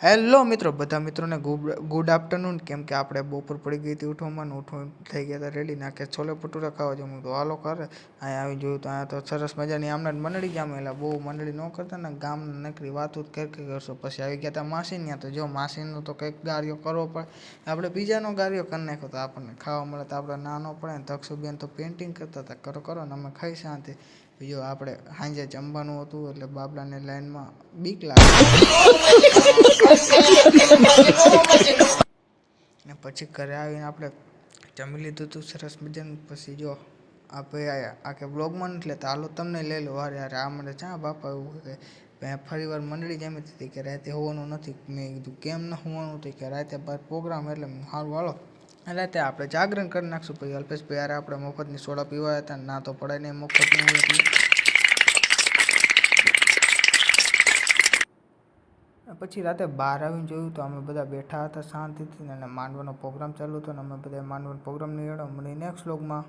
Hello મિત્રો, બધા મિત્રોને ગુડ આફ્ટરનૂન. કેમ કે આપણે બપોર પડી ગઈ હતી ઉઠવામાં થઈ ગયા હતા રેડી. નાખે છોલે ભટુરા ખાવા જવું તો હાલો કરે. અહીંયા આવી જોયું તો અહીંયા તો સરસ મજાની આમના મંડળી જામેલા. બહુ મંડળી ન કરતા ને ગામની નકરી વાતો કરશો. પછી આવી ગયા હતા માસી ત્યાં. તો જો માસીનો તો કંઈક ગાર્યો કરવો પડે. આપણે બીજાનો ગાર્યો કરી નાખ્યો તો આપણને ખાવા મળે તો આપણે ના ન પડે ને. તક્ષુબેન તો પેઇન્ટિંગ કરતા હતા. કરો ને અમે ખાઈ શાંતિ. બીજો આપણે સાંજે જમવાનું હતું એટલે બાબલાની લાઈનમાં બીક લાગે. ને પછી ઘરે આવીને આપણે જમી લીધું હતું સરસ મજાનું. પછી જો આ ભાઈ આવ્યા આખે બ્લોગમાં નથી લેતા, હાલો તમને લઈ લો. અરે આ મને ચા બાપા એવું કે મેં ફરી વાર મંડળી જમી હતી કે રાતે હોવાનું નથી. મેં કીધું કેમ ન હોવાનું હતું કે રાતે બાર પ્રોગ્રામ એટલે સારું હાલો રાતે આપણે જાગરણ કરી નાખશું. પછી અલ્પેશભાઈ યાર આપણે મફતની સોડા પીવા હતા, ના તો પડાય નહીં મફતની હોય એટલે. પછી રાતે બહાર આવીને જોયું તો અમે બધા બેઠા હતા શાંતિથી અને માંડવાનો પ્રોગ્રામ ચાલુ હતો ને અમે બધા માંડવાનો પ્રોગ્રામ નહીં મળે નેક્સ્ટ વ્લોગમાં.